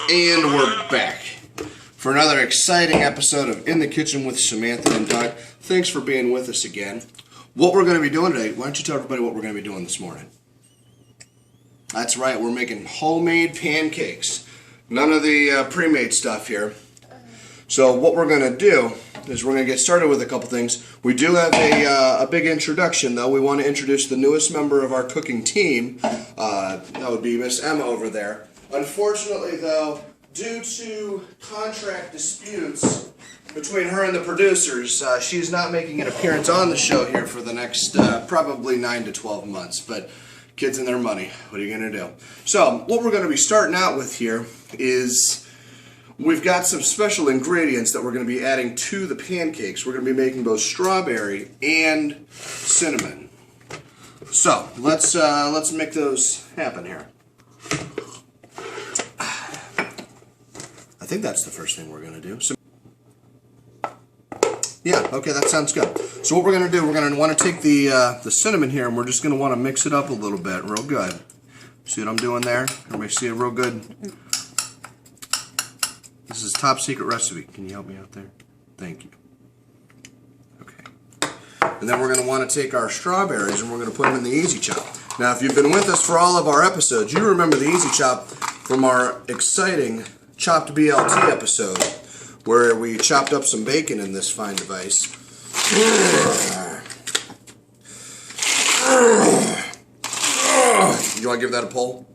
And we're back for another exciting episode of In the Kitchen with Samantha and Doug. Thanks for being with us again. What we're going to be doing today, why don't you tell everybody what we're going to be doing this morning? That's right, we're making homemade pancakes. None of the pre-made stuff here. So what we're going to do is we're going to get started with a couple things. We do have a big introduction, though. We want to introduce the newest member of our cooking team. That would be Miss Emma over there. Unfortunately, though, due to contract disputes between her and the producers, she's not making an appearance on the show here for the next probably 9 to 12 months. But kids and their money, what are you going to do? So what we're going to be starting out with here is we've got some special ingredients that we're going to be adding to the pancakes. We're going to be making both strawberry and cinnamon. So let's make those happen here. I think that's the first thing we're going to do. So, yeah, okay, that sounds good. So what we're going to do, we're going to want to take the cinnamon here, and we're just going to want to mix it up a little bit, real good. See what I'm doing there? Everybody see it real good? This is top secret recipe. Can you help me out there? Thank you. Okay. And then we're going to want to take our strawberries and we're going to put them in the Easy Chop. Now, if you've been with us for all of our episodes, you remember the Easy Chop from our exciting Chopped BLT episode, where we chopped up some bacon in this fine device. You want to give that a pull?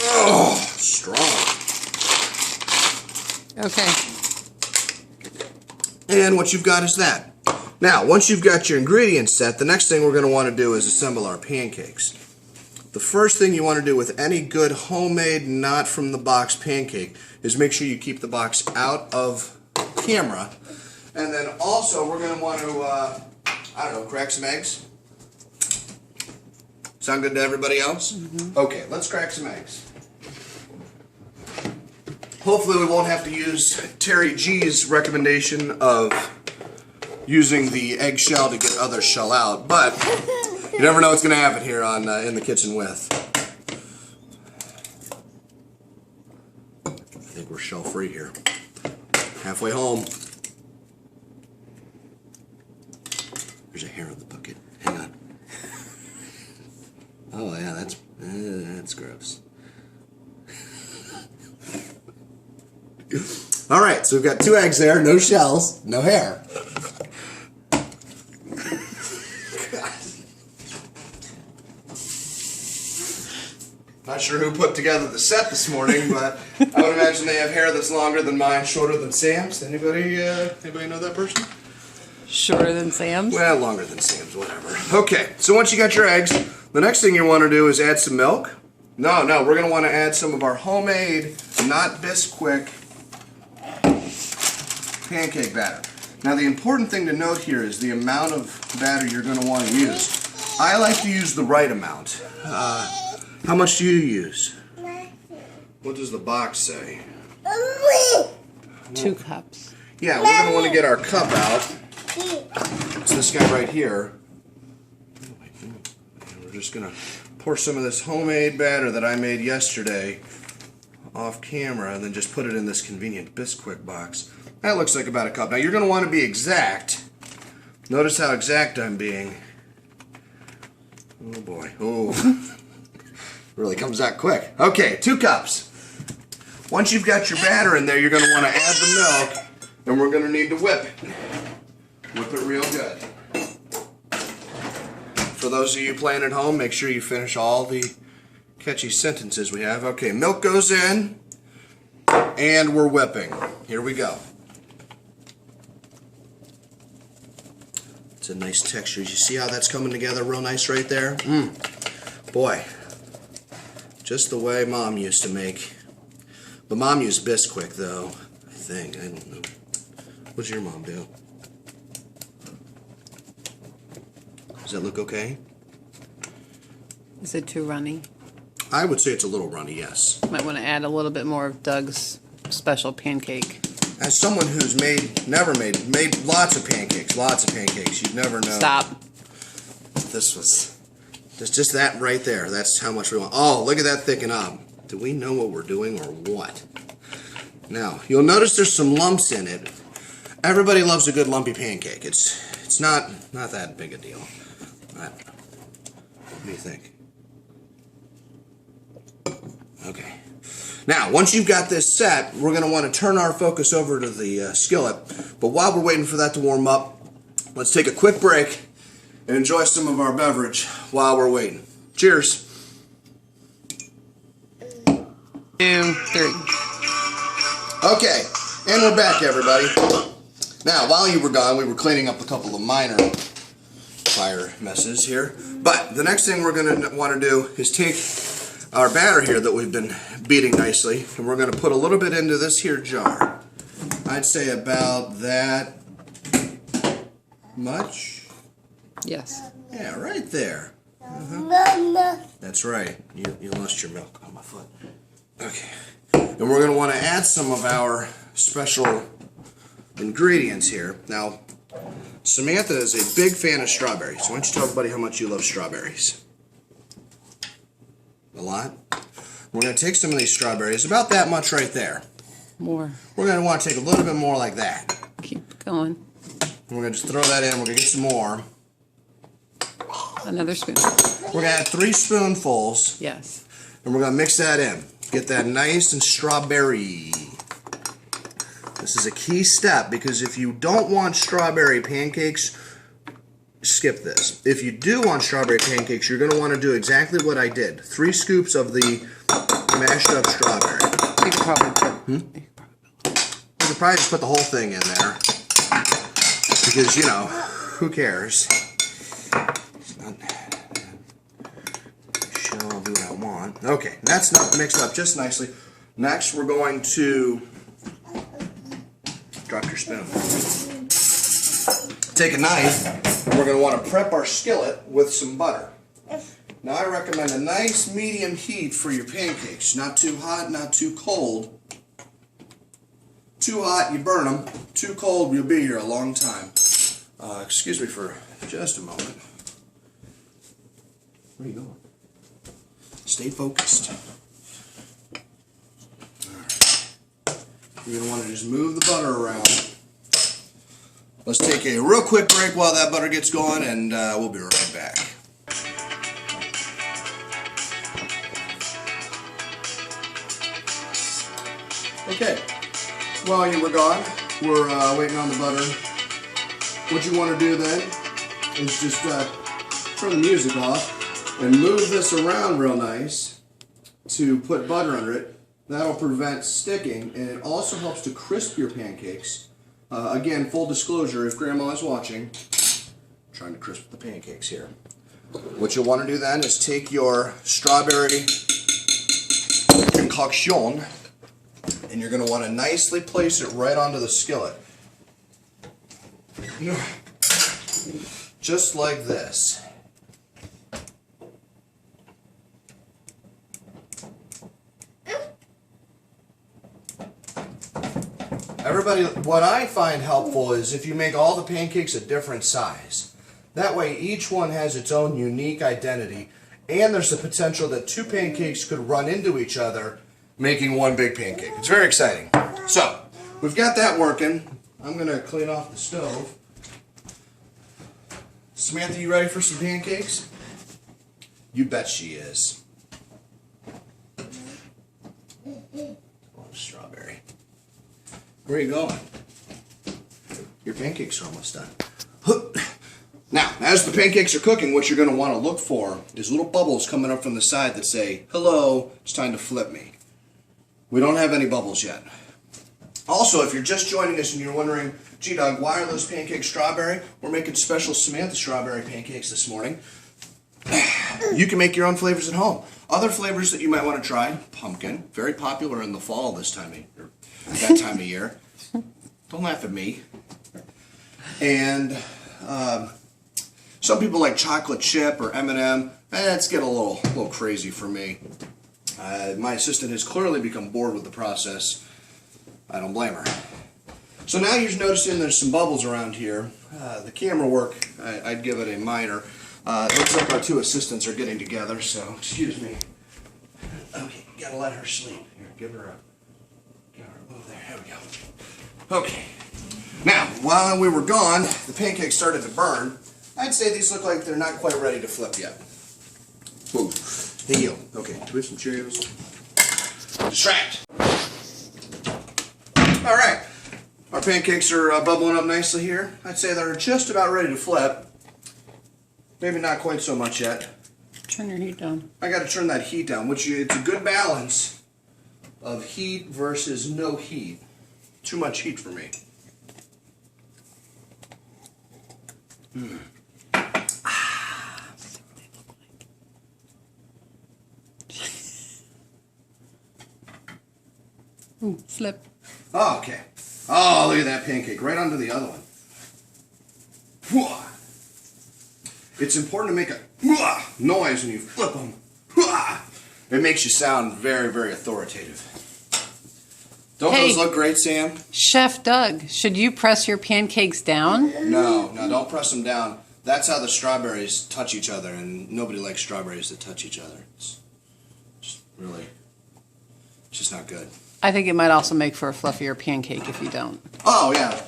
Oh, strong. Okay. And what you've got is that. Now, once you've got your ingredients set, the next thing we're going to want to do is assemble our pancakes. The first thing you want to do with any good homemade, not from the box pancake is make sure you keep the box out of camera. And then also we're going to want to, I don't know, crack some eggs. Sound good to everybody else? Mm-hmm. Okay, let's crack some eggs. Hopefully we won't have to use Terry G's recommendation of using the eggshell to get other shell out, but you never know what's going to happen here on In the Kitchen with. I think we're shell free here. Halfway home. There's a hair in the bucket. Hang on. Oh yeah, that's gross. All right, so we've got 2 eggs there, no shells, no hair. Not sure who put together the set this morning, but I would imagine they have hair that's longer than mine, shorter than Sam's. Anybody know that person? Shorter than Sam's? Well, longer than Sam's, whatever. Okay, so once you got your eggs, the next thing you want to do is add some milk. No, we're going to want to add some of our homemade, not Bisquick, pancake batter. Now, the important thing to note here is the amount of batter you're going to want to use. I like to use the right amount. How much do you use? What does the box say? 2 cups. Yeah, we're going to want to get our cup out. It's this guy right here. And we're just going to pour some of this homemade batter that I made yesterday off camera and then just put it in this convenient Bisquick box. That looks like about a cup. Now you're going to want to be exact. Notice how exact I'm being. Oh boy. Oh. Really comes out quick. Okay, 2 cups. Once you've got your batter in there, you're going to want to add the milk, and we're going to need to whip it. Whip it real good. For those of you playing at home, make sure you finish all the catchy sentences we have. Okay, milk goes in, and we're whipping. Here we go. It's a nice texture. You see how that's coming together real nice right there? Boy. Just the way Mom used to make. But Mom used Bisquick, though, I think. I don't know. What's your mom do? Does that look okay? Is it too runny? I would say it's a little runny, yes. Might want to add a little bit more of Doug's special pancake. As someone who's made lots of pancakes, you'd never know. Stop. This was Just that right there. That's how much we want. Oh, look at that thicken up. Do we know what we're doing or what? Now, you'll notice there's some lumps in it. Everybody loves a good lumpy pancake. It's not that big a deal. What do you think? Okay. Now, once you've got this set, we're going to want to turn our focus over to the skillet. But while we're waiting for that to warm up, let's take a quick break and enjoy some of our beverage while we're waiting. Cheers. 2, 3. Okay, and we're back, everybody. Now, while you were gone, we were cleaning up a couple of minor fire messes here. But the next thing we're going to want to do is take our batter here that we've been beating nicely, and we're going to put a little bit into this here jar. I'd say about that much. Yes. Yeah, right there. That's right. You lost your milk on my foot. Okay. And we're going to want to add some of our special ingredients here. Now, Samantha is a big fan of strawberries. So why don't you tell everybody how much you love strawberries? A lot? We're going to take some of these strawberries, about that much right there. More. We're going to want to take a little bit more like that. Keep going. We're going to just throw that in. We're going to get some more. Another spoon. We're going to add 3 spoonfuls. Yes. And we're going to mix that in. Get that nice and strawberry. This is a key step because if you don't want strawberry pancakes, skip this. If you do want strawberry pancakes, you're going to want to do exactly what I did. 3 scoops of the mashed up strawberry. You could probably put... You could probably just put the whole thing in there. Because, you know, who cares? Show who I want. Okay, that's not mixed up just nicely. Next, we're going to drop your spoon. Take a knife, and we're going to want to prep our skillet with some butter. Now, I recommend a nice medium heat for your pancakes. Not too hot, not too cold. Too hot, you burn them. Too cold, you'll be here a long time. Excuse me for just a moment. Where are you going? Stay focused. Alright. You're going to want to just move the butter around. Let's take a real quick break while that butter gets going, and we'll be right back. Okay. While you were gone, we're waiting on the butter. What you want to do then is just turn the music off and move this around real nice to put butter under it. That'll prevent sticking, and it also helps to crisp your pancakes. Again, full disclosure, if Grandma is watching, I'm trying to crisp the pancakes here. What you'll want to do then is take your strawberry concoction, and you're going to want to nicely place it right onto the skillet. Just like this. Everybody, what I find helpful is if you make all the pancakes a different size. That way each one has its own unique identity, and there's the potential that 2 pancakes could run into each other, making one big pancake. It's very exciting. So, we've got that working. I'm going to clean off the stove. Samantha, you ready for some pancakes? You bet she is. Oh, strawberry. Where are you going? Your pancakes are almost done. Now, as the pancakes are cooking, what you're going to want to look for is little bubbles coming up from the side that say, "Hello, it's time to flip me." We don't have any bubbles yet. Also, if you're just joining us and you're wondering, "Gee, Doug, why are those pancakes strawberry?" We're making special Samantha strawberry pancakes this morning. You can make your own flavors at home. Other flavors that you might want to try: pumpkin, very popular in the fall this time of year, that time of year. Don't laugh at me. And some people like chocolate chip or M&M. That's getting a little crazy for me. My assistant has clearly become bored with the process. I don't blame her. So now you're noticing there's some bubbles around here. The camera work, I'd give it a minor. It looks like our two assistants are getting together, so excuse me. Okay, gotta let her sleep. Here, give her a move there. There we go. Okay. Now, while we were gone, the pancakes started to burn. I'd say these look like they're not quite ready to flip yet. Whoa. Hey, yo. Okay, do we have some Cheerios? Distract! Alright. Our pancakes are bubbling up nicely here. I'd say they're just about ready to flip. Maybe not quite so much yet. Turn your heat down. I gotta turn that heat down, which it's a good balance of heat versus no heat. Too much heat for me. Ooh, flip. Oh, okay. Oh, look at that pancake. Right onto the other one. It's important to make a noise when you flip them. It makes you sound very, very authoritative. Don't Hey. those look great, Sam? Chef Doug, should you press your pancakes down? No, don't press them down. That's how the strawberries touch each other, and nobody likes strawberries that touch each other. It's just not good. I think it might also make for a fluffier pancake if you don't. Oh, yeah.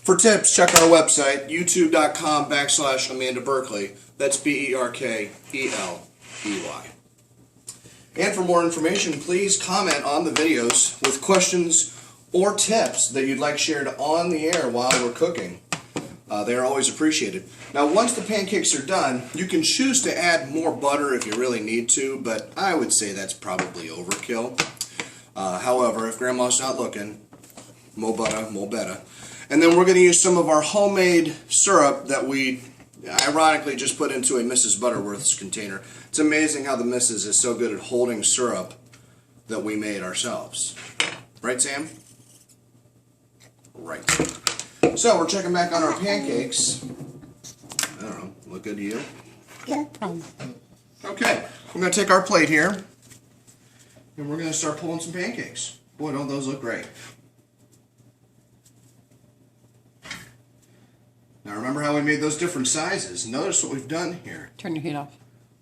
For tips, check our website, youtube.com/Amanda Berkeley. That's Berkeley. And for more information, please comment on the videos with questions or tips that you'd like shared on the air while we're cooking. They are always appreciated. Now, once the pancakes are done, you can choose to add more butter if you really need to, but I would say that's probably overkill. However, if Grandma's not looking, more butter, more better. And then we're going to use some of our homemade syrup that we ironically just put into a Mrs. Butterworth's container. It's amazing how the Mrs. is so good at holding syrup that we made ourselves. Right, Sam? Right. So we're checking back on our pancakes. I don't know, look good to you? No problem. Okay, we're going to take our plate here and we're going to start pulling some pancakes. Boy, don't those look great. Now remember how we made those different sizes. Notice what we've done here. Turn your heat off.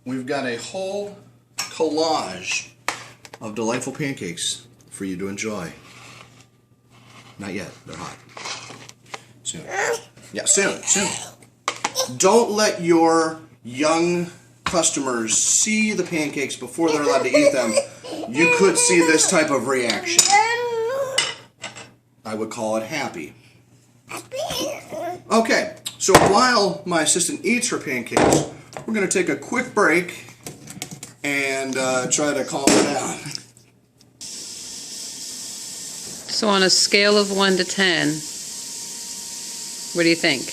We've got a whole collage of delightful pancakes for you to enjoy. Not yet, they're hot. Soon. Yeah, soon. Don't let your young customers see the pancakes before they're allowed to eat them. You could see this type of reaction. I would call it happy. Okay, so while my assistant eats her pancakes, we're going to take a quick break and try to calm her down. So on a scale of 1 to 10, what do you think?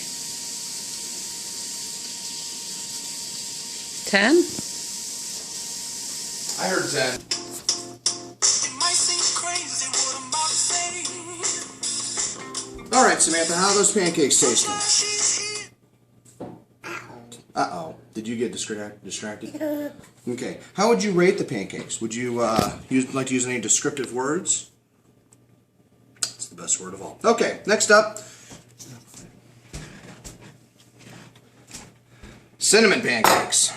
10? I heard 10. All right, Samantha, how are those pancakes tasting? Uh-oh. Did you get distracted? Okay. How would you rate the pancakes? Would you like to use any descriptive words? It's the best word of all. Okay, next up. Cinnamon pancakes.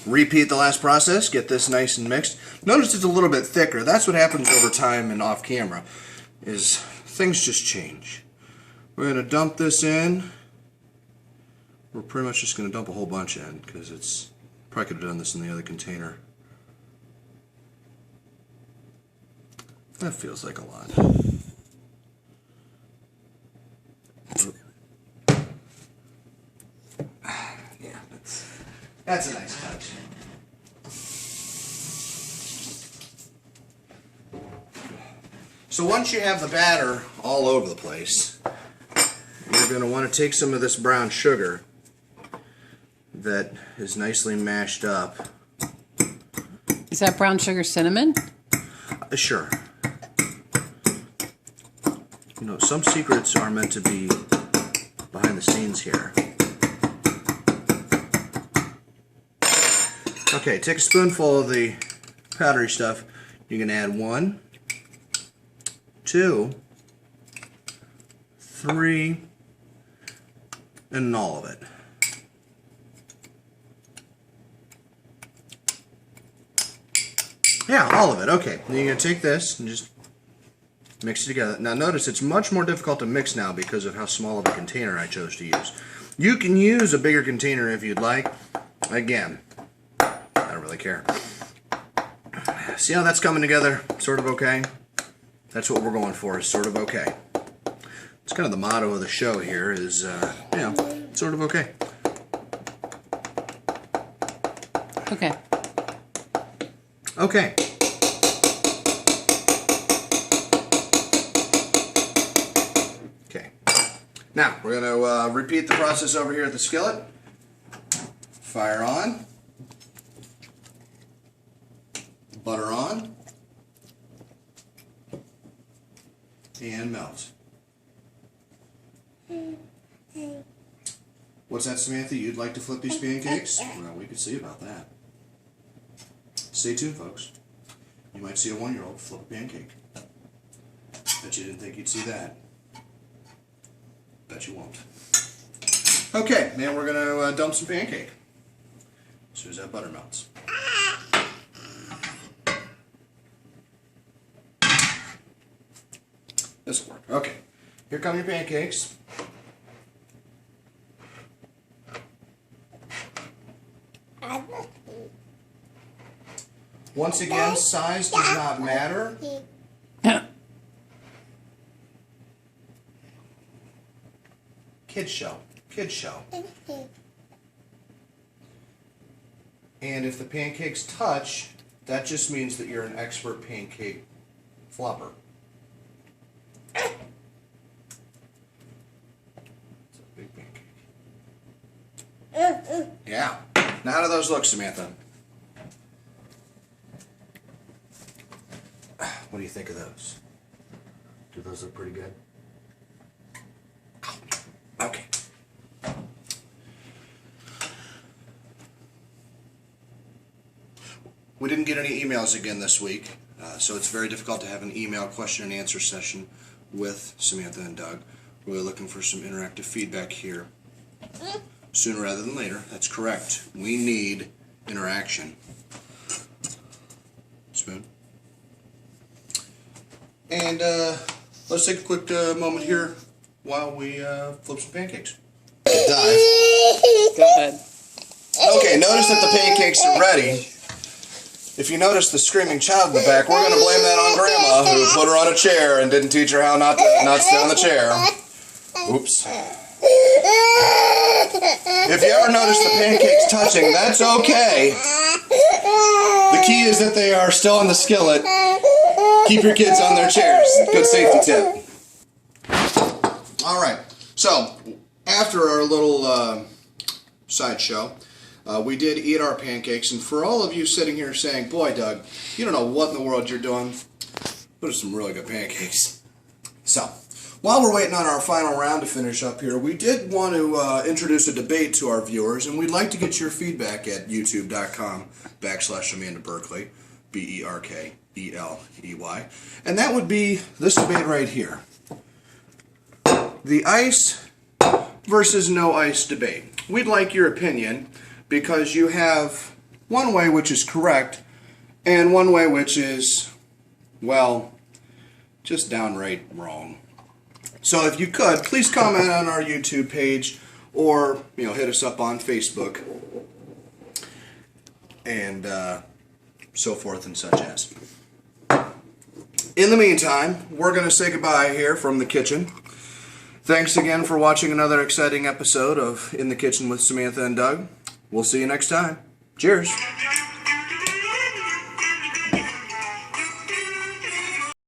Repeat the last process. Get this nice and mixed. Notice it's a little bit thicker. That's what happens over time and off camera. Is things just change. We're going to dump this in. We're pretty much just going to dump a whole bunch in because it's probably could have done this in the other container. That feels like a lot. Yeah, that's a nice touch. So once you have the batter all over the place, you're going to want to take some of this brown sugar that is nicely mashed up. Is that brown sugar cinnamon? Sure. You know, some secrets are meant to be behind the scenes here. Okay, take a spoonful of the powdery stuff. You can add 1, 2, 3, and all of it. Yeah, all of it. Okay, then you're going to take this and just mix it together. Now notice it's much more difficult to mix now because of how small of a container I chose to use. You can use a bigger container if you'd like. Again, I don't really care. See how that's coming together? Sort of okay? That's what we're going for, is sort of okay. It's kind of the motto of the show here is, you know, sort of okay. Okay. Okay. Okay. Now, we're going to repeat the process over here at the skillet. Fire on. Butter on. And melt. What's that, Samantha? You'd like to flip these pancakes? Well, we could see about that. Stay tuned, folks. You might see a 1-year-old flip a pancake. Bet you didn't think you'd see that. Bet you won't. Okay, now we're going to dump some pancake as soon as that butter melts. This will work. Okay, here come your pancakes. Once again, size does not matter. Kids show. Kids show. And if the pancakes touch, that just means that you're an expert pancake flopper. It's a big pancake. Yeah. Now how do those look, Samantha? What do you think of those? Do those look pretty good? Okay. We didn't get any emails again this week, so it's very difficult to have an email question and answer session with Samantha and Doug. We're really looking for some interactive feedback here. Sooner rather than later. That's correct. We need interaction. Spoon. And let's take a quick moment here while we flip some pancakes. Dive. Go ahead. Okay, notice that the pancakes are ready. If you notice the screaming child in the back, we're going to blame that on Grandma, who put her on a chair and didn't teach her how not to sit on the chair. Oops. If you ever notice the pancakes touching, that's okay. The key is that they are still on the skillet. Keep your kids on their chairs. Good safety tip. Alright, so after our little sideshow, we did eat our pancakes, and for all of you sitting here saying, boy Doug, you don't know what in the world you're doing, those are some really good pancakes. So, while we're waiting on our final round to finish up here, we did want to introduce a debate to our viewers, and we'd like to get your feedback at youtube.com/Amanda Berkeley, Berkeley, and that would be this debate right here. The ice versus no ice debate. We'd like your opinion because you have one way which is correct and one way which is, well, just downright wrong. So if you could, please comment on our YouTube page or, hit us up on Facebook and so forth and such as. In the meantime, we're going to say goodbye here from the kitchen. Thanks again for watching another exciting episode of In the Kitchen with Samantha and Doug. We'll see you next time. Cheers.